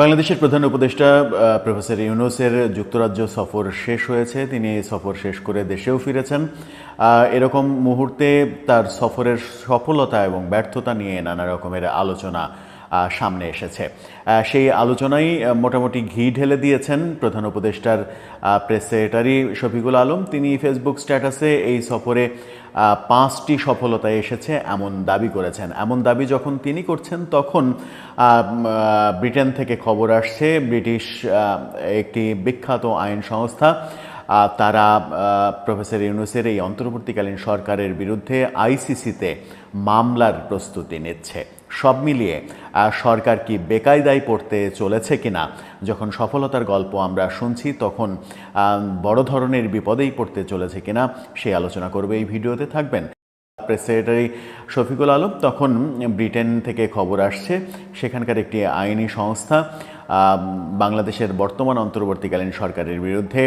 বাংলাদেশের প্রধান উপদেষ্টা প্রফেসর ইউনূসের যুক্তরাজ্য সফর শেষ হয়েছে। তিনি সফর শেষ করে দেশেও ফিরেছেন। এরকম মুহূর্তে তার সফরের সফলতা এবং ব্যর্থতা নিয়ে নানা রকমের আলোচনা সামনে এসেছে। সেই আলোচনায় মোটামুটি ঘি ঢেলে দিয়েছেন প্রধান উপদেষ্টার প্রেস সেক্রেটারি শফিকুল আলম। তিনি ফেসবুক স্ট্যাটাসে এই সফরে 5টি সফলতায় এসেছে এমন দাবি করেছেন। এমন দাবি যখন তিনি করছেন তখন ব্রিটেন থেকে খবর আসছে ব্রিটিশ একটি বিখ্যাত আইন সংস্থা তারা প্রফেসর ইউনূসের এই অন্তর্বর্তীকালীন সরকারের বিরুদ্ধে আইসিসিতে মামলার প্রস্তুতি নিচ্ছে। সব মিলিয়ে সরকার কি বেকায়দায় পড়তে চলেছে কিনা, যখন সফলতার গল্প আমরা শুনছি তখন বড় ধরনের বিপদেই পড়তে চলেছে কিনা সেই আলোচনা করবে এই ভিডিওতে। থাকবেন প্রেস সেক্রেটারি শফিকুল আলম। তখন ব্রিটেন থেকে খবর আসছে সেখানকার একটি আইনি সংস্থা বাংলাদেশের বর্তমান অন্তর্বর্তীকালীন সরকারের বিরুদ্ধে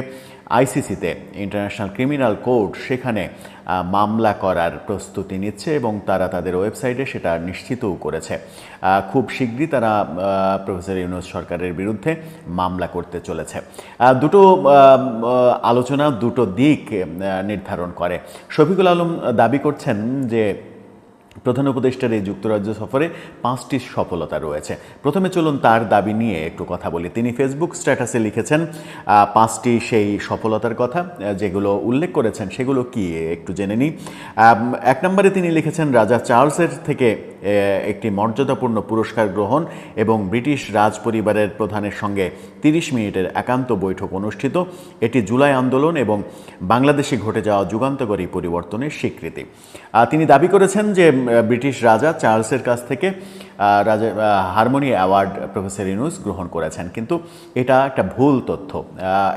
আইসিসিতে ইন্টারন্যাশনাল ক্রিমিনাল কোর্ট সেখানে মামলা করার প্রস্তুতি নিচ্ছে এবং তারা তাদের ওয়েবসাইটে সেটা নিশ্চিতও করেছে। খুব শীঘ্রই তারা প্রফেসর ইউনূস সরকারের বিরুদ্ধে মামলা করতে চলেছে। দুটো আলোচনা দুটো দিক নির্ধারণ করে। শফিকুল আলম দাবি করছেন যে প্রধান উপদেষ্টার এই যুক্তরাজ্য সফরে 5টি সফলতা রয়েছে। প্রথমে চলুন তার দাবি নিয়ে একটু কথা বলি। তিনি ফেসবুক স্ট্যাটাসে লিখেছেন 5টি সেই সফলতার কথা, যেগুলো উল্লেখ করেছেন সেগুলো কি একটু জেনে নিই। 1 নম্বরে তিনি লিখেছেন রাজা চার্লসের থেকে একটি মর্যাদাপূর্ণ পুরস্কার গ্রহণ এবং ব্রিটিশ রাজ পরিবারের প্রধানের সঙ্গে 30 মিনিটের একান্ত বৈঠক অনুষ্ঠিত। এটি জুলাই আন্দোলন এবং বাংলাদেশে ঘটে যাওয়া যুগান্তকারী পরিবর্তনের স্বীকৃতি। তিনি দাবি করেছেন যে ব্রিটিশ রাজা চার্লসের কাছ থেকে রাজা হারমোনি অ্যাওয়ার্ড প্রফেসর ইউনূস গ্রহণ করেছেন, কিন্তু এটা একটা ভুল তথ্য।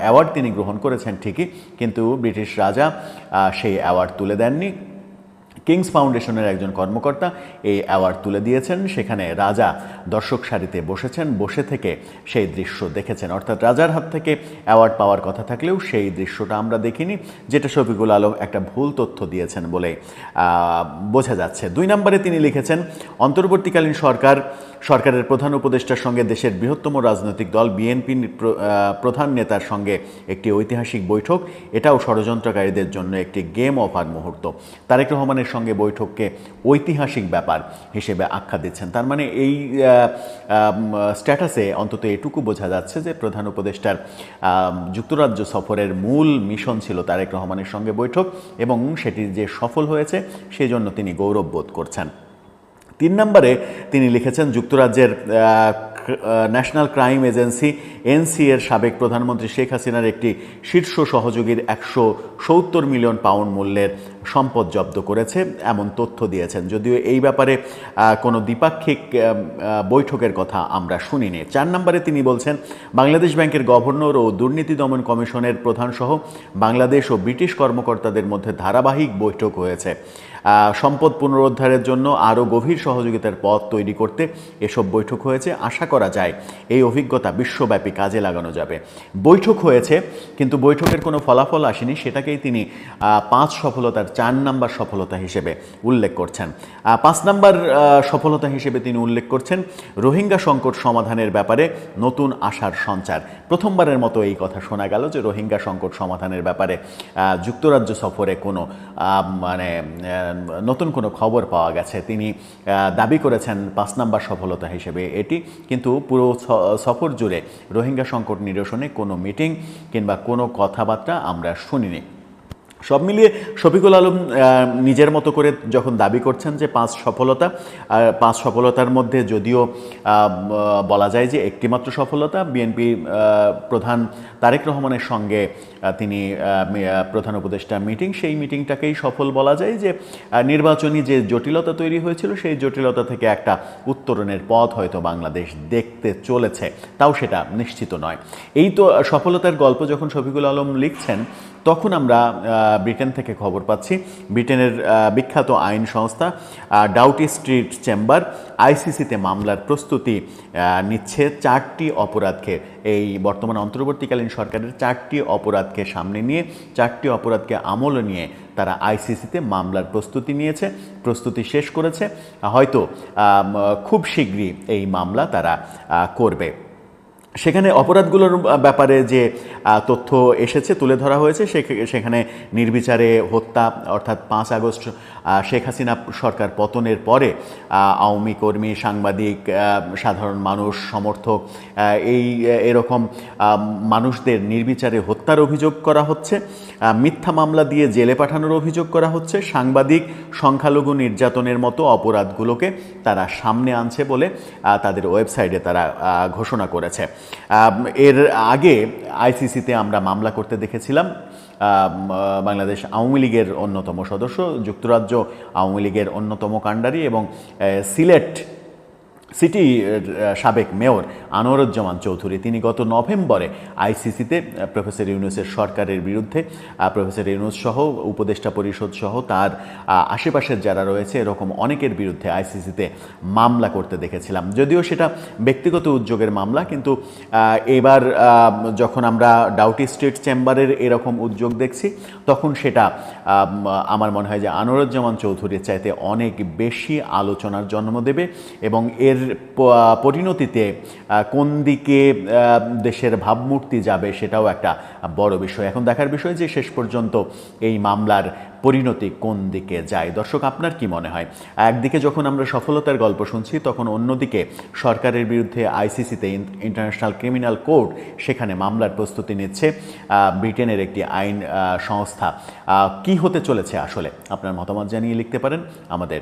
অ্যাওয়ার্ড তিনি গ্রহণ করেছেন ঠিকই, কিন্তু ব্রিটিশ রাজা সেই অ্যাওয়ার্ড তুলে দেননি। কিংস ফাউন্ডেশনের একজন কর্মকর্তা এই অ্যাওয়ার্ড তুলে দিয়েছেন। সেখানে রাজা দর্শক সারিতে বসেছেন, বসে থেকে সেই দৃশ্য দেখেছেন। অর্থাৎ রাজার হাত থেকে অ্যাওয়ার্ড পাওয়ার কথা থাকলেও সেই দৃশ্যটা আমরা দেখিনি, যেটা শফিকুল আলম একটা ভুল তথ্য দিয়েছেন বলে বোঝা যাচ্ছে। 2 নম্বরে তিনি লিখেছেন অন্তর্বর্তীকালীন সরকারের প্রধান উপদেষ্টার সঙ্গে দেশের বৃহত্তম রাজনৈতিক দল বিএনপি প্রধান নেতার সঙ্গে একটি ঐতিহাসিক বৈঠক। এটাও ষড়যন্ত্রকারীদের জন্য একটি গেম ওভার মুহূর্ত। তারেক রহমানের সঙ্গে বৈঠককে ঐতিহাসিক ব্যাপার হিসেবে আখ্যা দিচ্ছেন। তার মানে এই স্ট্যাটাসে অন্তত এটুকু বোঝা যাচ্ছে যে প্রধান উপদেষ্টার যুক্তরাজ্য সফরের মূল মিশন ছিল তারেক রহমানের সঙ্গে বৈঠক এবং সেটি যে সফল হয়েছে সেই জন্য তিনি গৌরব বোধ করছেন। 3 নম্বরে তিনি লিখেছেন যুক্তরাজ্যের ন্যাশনাল ক্রাইম এজেন্সি এনসি এর সাবেক প্রধানমন্ত্রী শেখ হাসিনার একটি শীর্ষ সহযোগীর 170 মিলিয়ন পাউন্ড মূল্যের সম্পদ জব্দ করেছে এমন তথ্য দিয়েছেন, যদিও এই ব্যাপারে কোনো দ্বিপাক্ষিক বৈঠকের কথা আমরা শুনিনি। 4 নম্বরে তিনি বলছেন বাংলাদেশ ব্যাংকের গভর্নর ও দুর্নীতি দমন কমিশনের প্রধানসহ বাংলাদেশ ও ব্রিটিশ কর্মকর্তাদের মধ্যে ধারাবাহিক বৈঠক হয়েছে। সম্পদ পুনরুদ্ধারের জন্য আরও গভীর সহযোগিতার পথ তৈরি করতে এসব বৈঠক হয়েছে। আশা করা যায় এই অভিজ্ঞতা বিশ্বব্যাপী কাজে লাগানো যাবে। বৈঠক হয়েছে কিন্তু বৈঠকের কোনো ফলাফল আসেনি, সেটাকেই তিনি 5 সফলতার 4 নম্বর সফলতা হিসেবে উল্লেখ করছেন। 5 নম্বর সফলতা হিসেবে তিনি উল্লেখ করছেন রোহিঙ্গা সংকট সমাধানের ব্যাপারে নতুন আশার সঞ্চার। প্রথমবারের মতো এই কথা শোনা গেল যে রোহিঙ্গা সংকট সমাধানের ব্যাপারে যুক্তরাজ্য সফরে কোনো নতুন কোনো খবর পাওয়া গেছে। তিনি দাবি করেছেন 5 নম্বর সফলতা হিসেবে এটি, কিন্তু পুরো সফর জুড়ে রোহিঙ্গা সংকট নিরসনে কোনো মিটিং কিংবা কোনো কথাবার্তা আমরা শুনিনি। সব মিলিয়ে শফিকুল আলম নিজের মতো করে যখন দাবি করছেন যে 5 সফলতার মধ্যে যদিও বলা যায় যে একটিমাত্র সফলতা বিএনপি প্রধান তারেক রহমানের সঙ্গে তিনি প্রধান উপদেষ্টা মিটিং, সেই মিটিংটাকেই সফল বলা যায়। যে নির্বাচনী যে জটিলতা তৈরি হয়েছিল সেই জটিলতা থেকে একটা উত্তরণের পথ হয়তো বাংলাদেশ দেখতে চলেছে, তাও সেটা নিশ্চিত নয়। এই তো সফলতার গল্প যখন শফিকুল আলম লিখছেন তখন আমরা ব্রিটেন থেকে খবর পাচ্ছি ব্রিটেনের বিখ্যাত আইন সংস্থা ডাউটি স্ট্রিট চেম্বার আইসিসিতে মামলার প্রস্তুতি নিচ্ছে 4টি অপরাধকে, এই বর্তমান অন্তর্বর্তীকালীন সরকারের 4টি অপরাধকে সামনে নিয়ে 4টি অপরাধকে আমলে নিয়ে তারা আইসিসিতে মামলার প্রস্তুতি নিয়েছে, প্রস্তুতি শেষ করেছে। হয়তো খুব শীঘ্রই এই মামলা তারা করবে। সেখানে অপরাধগুলোর ব্যাপারে যে তথ্য এসেছে তুলে ধরা হয়েছে সেখানে নির্বিচারে হত্যা, অর্থাৎ 5 আগস্ট শেখ হাসিনা সরকার পতনের পরে আওয়ামী কর্মী, সাংবাদিক, সাধারণ মানুষ, সমর্থক এরকম মানুষদের নির্বিচারে হত্যার অভিযোগ করা হচ্ছে, মিথ্যা মামলা দিয়ে জেলে পাঠানোর অভিযোগ করা হচ্ছে, সাংবাদিক, সংখ্যালঘু নির্যাতনের মতো অপরাধগুলোকে তারা সামনে আনছে বলে তাদের ওয়েবসাইটে তারা ঘোষণা করেছে। এর আগে আইসিসিতে আমরা মামলা করতে দেখেছিলাম বাংলাদেশ আওয়ামী লীগের অন্যতম সদস্য, যুক্তরাজ্য আওয়ামী লীগের অন্যতম কাণ্ডারি এবং সিলেট সিটি সাবেক মেয়র আনোয়ারুজ্জামান চৌধুরী, তিনি গত নভেম্বরে আইসিসিতে প্রফেসর ইউনূসের সরকারের বিরুদ্ধে, প্রফেসর ইউনূস সহ উপদেষ্টা পরিষদ সহ তার আশেপাশের যারা রয়েছে এরকম অনেকের বিরুদ্ধে আইসিসিতে মামলা করতে দেখেছিলাম। যদিও সেটা ব্যক্তিগত উদ্যোগের মামলা, কিন্তু এবার যখন আমরা ডাউটি স্টেট চেম্বারের এরকম উদ্যোগ দেখছি তখন সেটা আমার মনে হয় যে আনোয়ারুজ্জামান চৌধুরীর চাইতে অনেক বেশি আলোচনার জন্ম দেবে এবং এর পরিণতিতে কোন দিকে দেশের ভাবমূর্তি যাবে সেটাও একটা বড় বিষয়। এখন দেখার বিষয় যে শেষ পর্যন্ত এই মামলার পরিণতি কোন দিকে যায়। দর্শক, আপনার কি মনে হয়? একদিকে যখন আমরা সফলতার গল্প শুনছি তখন অন্যদিকে সরকারের বিরুদ্ধে আইসিসিতে, ইন্টারন্যাশনাল ক্রিমিনাল কোর্ট, সেখানে মামলার প্রস্তুতি নিচ্ছে ব্রিটেনের একটি আইন সংস্থা। কি হতে চলেছে আসলে? আপনার মতামত জানিয়ে লিখতে পারেন আমাদের